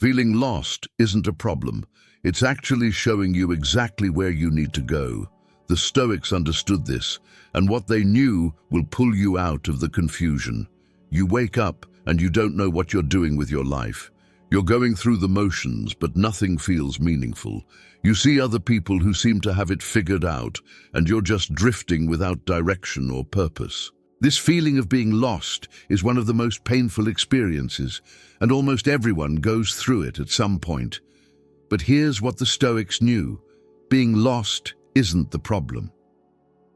Feeling lost isn't a problem. It's actually showing you exactly where you need to go. The Stoics understood this, and what they knew will pull you out of the confusion. You wake up and you don't know what you're doing with your life. You're going through the motions, but nothing feels meaningful. You see other people who seem to have it figured out, and you're just drifting without direction or purpose. This feeling of being lost is one of the most painful experiences, and almost everyone goes through it at some point. But here's what the Stoics knew: being lost isn't the problem.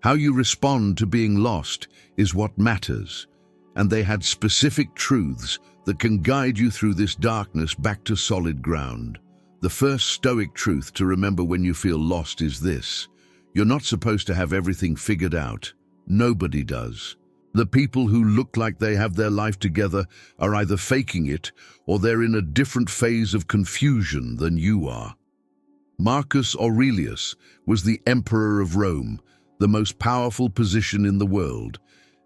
How you respond to being lost is what matters, and they had specific truths that can guide you through this darkness back to solid ground. The first Stoic truth to remember when you feel lost is this: you're not supposed to have everything figured out. Nobody does. The people who look like they have their life together are either faking it or they're in a different phase of confusion than you are. Marcus Aurelius was the Emperor of Rome, the most powerful position in the world,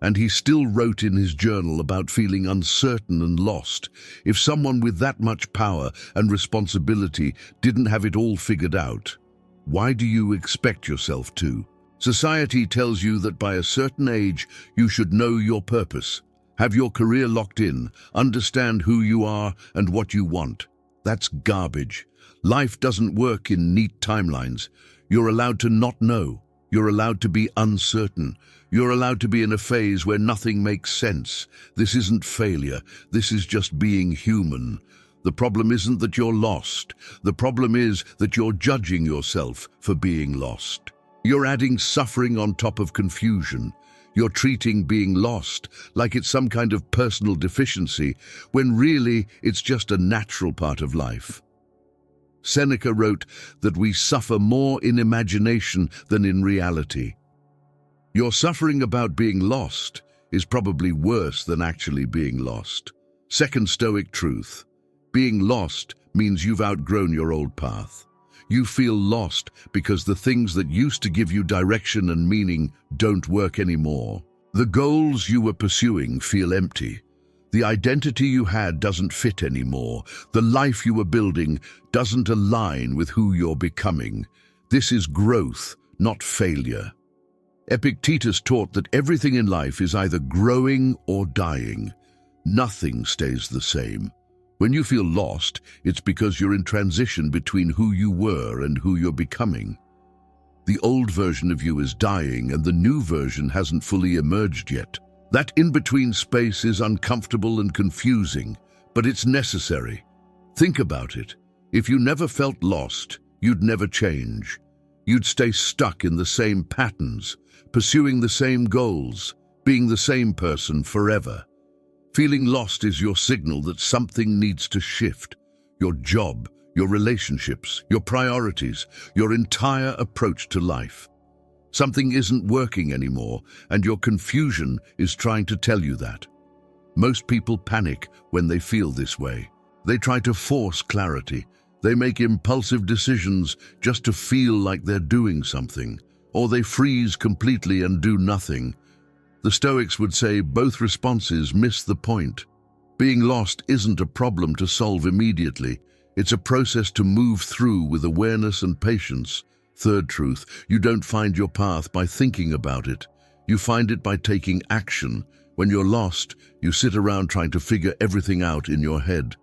and he still wrote in his journal about feeling uncertain and lost. If someone with that much power and responsibility didn't have it all figured out, why do you expect yourself to? Society tells you that by a certain age you should know your purpose, have your career locked in, understand who you are and what you want. That's garbage. Life doesn't work in neat timelines. You're allowed to not know. You're allowed to be uncertain. You're allowed to be in a phase where nothing makes sense. This isn't failure. This is just being human. The problem isn't that you're lost. The problem is that you're judging yourself for being lost. You're adding suffering on top of confusion. You're treating being lost like it's some kind of personal deficiency, when really it's just a natural part of life. Seneca wrote that we suffer more in imagination than in reality. Your suffering about being lost is probably worse than actually being lost. Second Stoic truth: being lost means you've outgrown your old path. You feel lost because the things that used to give you direction and meaning don't work anymore. The goals you were pursuing feel empty. The identity you had doesn't fit anymore. The life you were building doesn't align with who you're becoming. This is growth, not failure. Epictetus taught that everything in life is either growing or dying. Nothing stays the same. When you feel lost, it's because you're in transition between who you were and who you're becoming. The old version of you is dying and the new version hasn't fully emerged yet. That in-between space is uncomfortable and confusing, but it's necessary. Think about it. If you never felt lost, you'd never change. You'd stay stuck in the same patterns, pursuing the same goals, being the same person forever. Feeling lost is your signal that something needs to shift. Your job, your relationships, your priorities, your entire approach to life. Something isn't working anymore, and your confusion is trying to tell you that. Most people panic when they feel this way. They try to force clarity. They make impulsive decisions just to feel like they're doing something, or they freeze completely and do nothing. The Stoics would say both responses miss the point. Being lost isn't a problem to solve immediately. It's a process to move through with awareness and patience. Third truth: you don't find your path by thinking about it. You find it by taking action. When you're lost, you sit around trying to figure everything out in your head.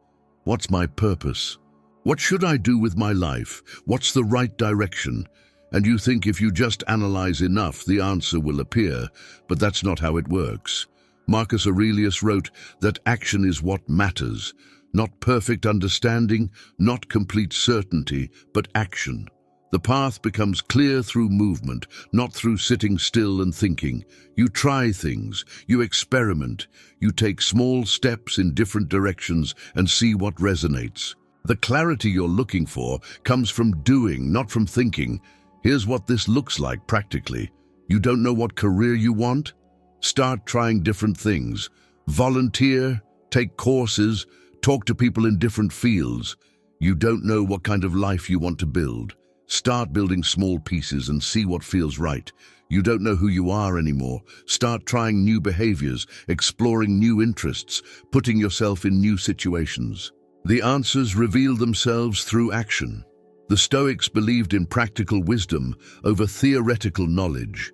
What's my purpose? What should I do with my life? What's the right direction? And you think if you just analyze enough, the answer will appear, but that's not how it works. Marcus Aurelius wrote that action is what matters. Not perfect understanding, not complete certainty, but action. The path becomes clear through movement, not through sitting still and thinking. You try things, you experiment, you take small steps in different directions and see what resonates. The clarity you're looking for comes from doing, not from thinking. Here's what this looks like practically. You don't know what career you want? Start trying different things. Volunteer, take courses, talk to people in different fields. You don't know what kind of life you want to build. Start building small pieces and see what feels right. You don't know who you are anymore. Start trying new behaviors, exploring new interests, putting yourself in new situations. The answers reveal themselves through action. The Stoics believed in practical wisdom over theoretical knowledge.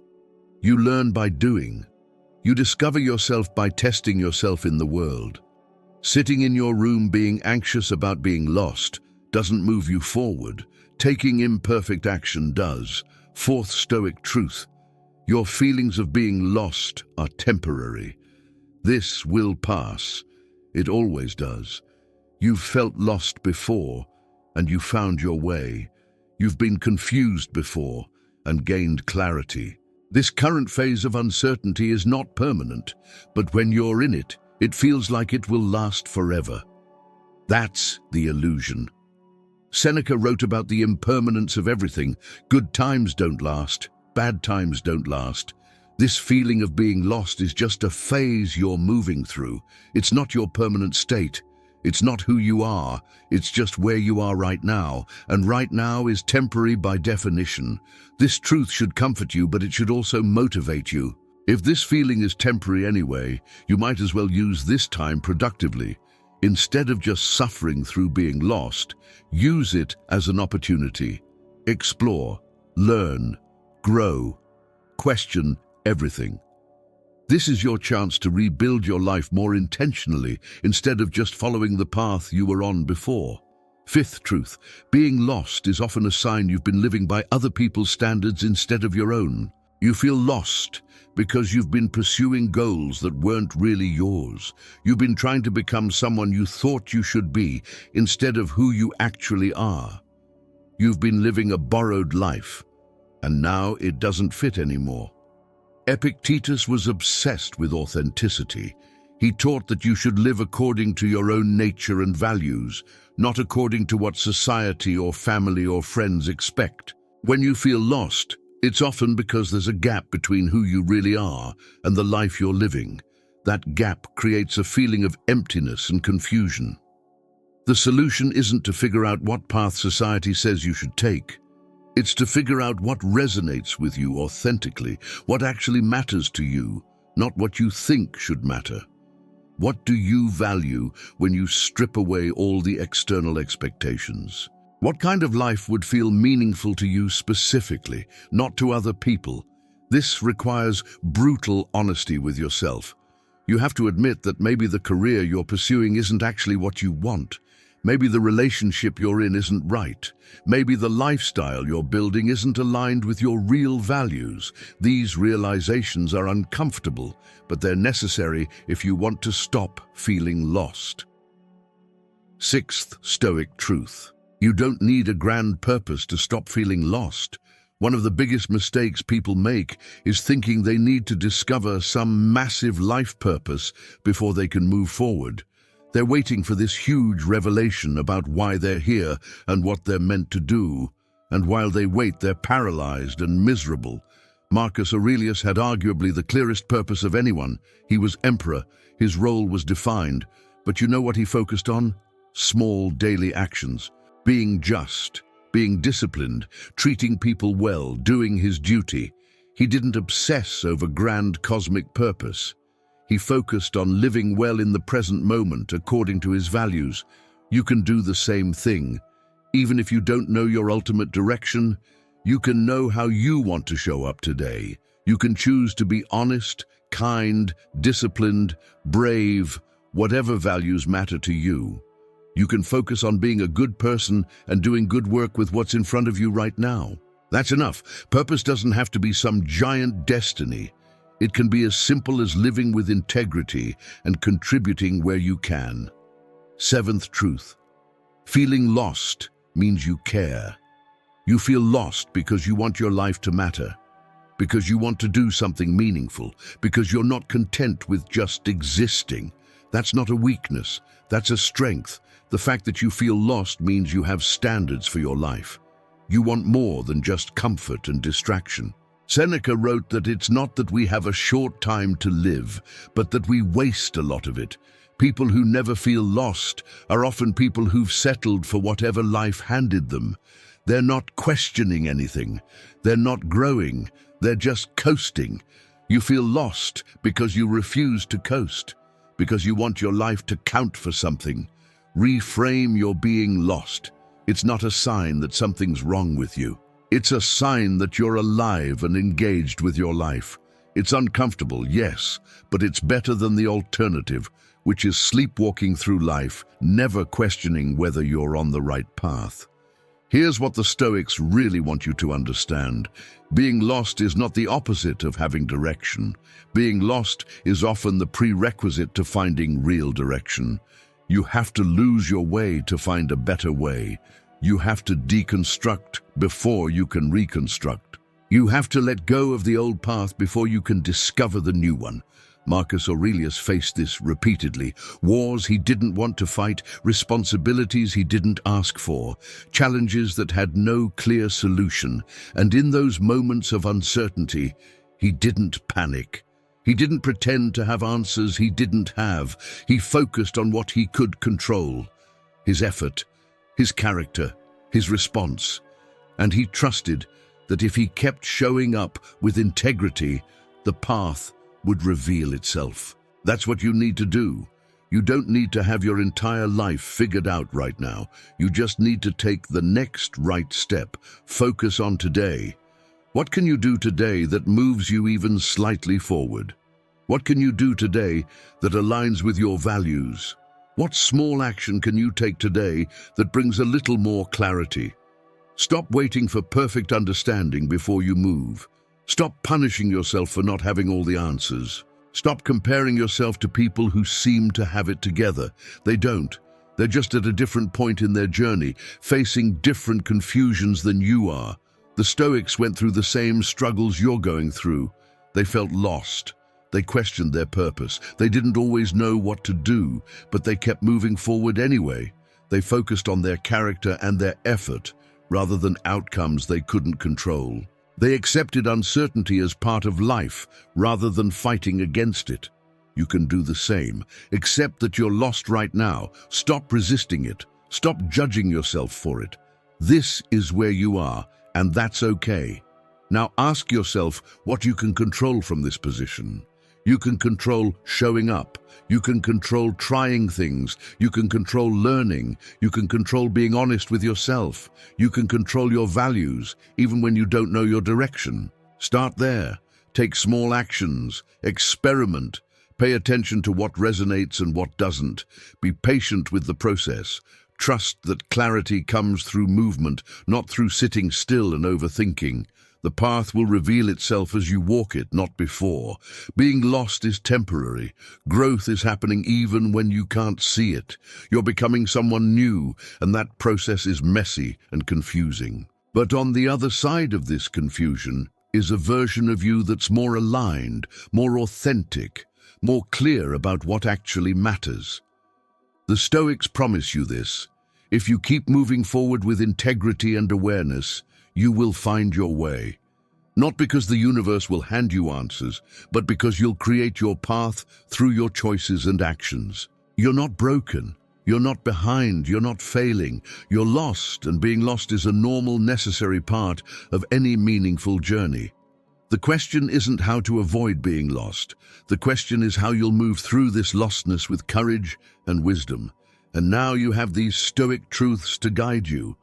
You learn by doing. You discover yourself by testing yourself in the world. Sitting in your room being anxious about being lost doesn't move you forward. Taking imperfect action does. Fourth Stoic truth: your feelings of being lost are temporary. This will pass. It always does. You've felt lost before, and you found your way. You've been confused before, and gained clarity. This current phase of uncertainty is not permanent, but when you're in it, it feels like it will last forever. That's the illusion. Seneca wrote about the impermanence of everything. Good times don't last. Bad times don't last. This feeling of being lost is just a phase you're moving through. It's not your permanent state. It's not who you are. It's just where you are right now. And right now is temporary by definition. This truth should comfort you, but it should also motivate you. If this feeling is temporary anyway, you might as well use this time productively. Instead of just suffering through being lost, use it as an opportunity. Explore, learn, grow, question everything. This is your chance to rebuild your life more intentionally instead of just following the path you were on before. Fifth truth: being lost is often a sign you've been living by other people's standards instead of your own. You feel lost because you've been pursuing goals that weren't really yours. You've been trying to become someone you thought you should be instead of who you actually are. You've been living a borrowed life, and now it doesn't fit anymore. Epictetus was obsessed with authenticity. He taught that you should live according to your own nature and values, not according to what society or family or friends expect. When you feel lost, it's often because there's a gap between who you really are and the life you're living. That gap creates a feeling of emptiness and confusion. The solution isn't to figure out what path society says you should take. It's to figure out what resonates with you authentically, what actually matters to you, not what you think should matter. What do you value when you strip away all the external expectations? What kind of life would feel meaningful to you specifically, not to other people? This requires brutal honesty with yourself. You have to admit that maybe the career you're pursuing isn't actually what you want. Maybe the relationship you're in isn't right. Maybe the lifestyle you're building isn't aligned with your real values. These realizations are uncomfortable, but they're necessary if you want to stop feeling lost. Sixth Stoic truth: you don't need a grand purpose to stop feeling lost. One of the biggest mistakes people make is thinking they need to discover some massive life purpose before they can move forward. They're waiting for this huge revelation about why they're here and what they're meant to do. And while they wait, they're paralyzed and miserable. Marcus Aurelius had arguably the clearest purpose of anyone. He was emperor. His role was defined. But you know what he focused on? Small daily actions. Being just, being disciplined, treating people well, doing his duty. He didn't obsess over grand cosmic purpose. He focused on living well in the present moment according to his values. You can do the same thing. Even if you don't know your ultimate direction, you can know how you want to show up today. You can choose to be honest, kind, disciplined, brave, whatever values matter to you. You can focus on being a good person and doing good work with what's in front of you right now. That's enough. Purpose doesn't have to be some giant destiny. It can be as simple as living with integrity and contributing where you can. Seventh truth: feeling lost means you care. You feel lost because you want your life to matter, because you want to do something meaningful, because you're not content with just existing. That's not a weakness, that's a strength. The fact that you feel lost means you have standards for your life. You want more than just comfort and distraction. Seneca wrote that it's not that we have a short time to live, but that we waste a lot of it. People who never feel lost are often people who've settled for whatever life handed them. They're not questioning anything. They're not growing. They're just coasting. You feel lost because you refuse to coast, because you want your life to count for something. Reframe your being lost. It's not a sign that something's wrong with you. It's a sign that you're alive and engaged with your life. It's uncomfortable, yes, but it's better than the alternative, which is sleepwalking through life, never questioning whether you're on the right path. Here's what the Stoics really want you to understand. Being lost is not the opposite of having direction. Being lost is often the prerequisite to finding real direction. You have to lose your way to find a better way. You have to deconstruct before you can reconstruct. You have to let go of the old path before you can discover the new one. Marcus Aurelius faced this repeatedly. Wars he didn't want to fight, responsibilities he didn't ask for, challenges that had no clear solution. And in those moments of uncertainty, he didn't panic. He didn't pretend to have answers he didn't have. He focused on what he could control: his effort, his character, his response. And he trusted that if he kept showing up with integrity, the path would reveal itself. That's what you need to do. You don't need to have your entire life figured out right now. You just need to take the next right step. Focus on today. What can you do today that moves you even slightly forward? What can you do today that aligns with your values? What small action can you take today that brings a little more clarity? Stop waiting for perfect understanding before you move. Stop punishing yourself for not having all the answers. Stop comparing yourself to people who seem to have it together. They don't. They're just at a different point in their journey, facing different confusions than you are. The Stoics went through the same struggles you're going through. They felt lost. They questioned their purpose. They didn't always know what to do, but they kept moving forward anyway. They focused on their character and their effort, rather than outcomes they couldn't control. They accepted uncertainty as part of life, rather than fighting against it. You can do the same. Accept that you're lost right now. Stop resisting it. Stop judging yourself for it. This is where you are, and that's okay. Now ask yourself what you can control from this position. You can control showing up. You can control trying things. You can control learning. You can control being honest with yourself. You can control your values, even when you don't know your direction. Start there. Take small actions. Experiment. Pay attention to what resonates and what doesn't. Be patient with the process. Trust that clarity comes through movement, not through sitting still and overthinking. The path will reveal itself as you walk it, not before. Being lost is temporary. Growth is happening even when you can't see it. You're becoming someone new, and that process is messy and confusing. But on the other side of this confusion is a version of you that's more aligned, more authentic, more clear about what actually matters. The Stoics promise you this. If you keep moving forward with integrity and awareness, you will find your way. Not because the universe will hand you answers, but because you'll create your path through your choices and actions. You're not broken. You're not behind. You're not failing. You're lost, and being lost is a normal, necessary part of any meaningful journey. The question isn't how to avoid being lost. The question is how you'll move through this lostness with courage and wisdom. And now you have these Stoic truths to guide you.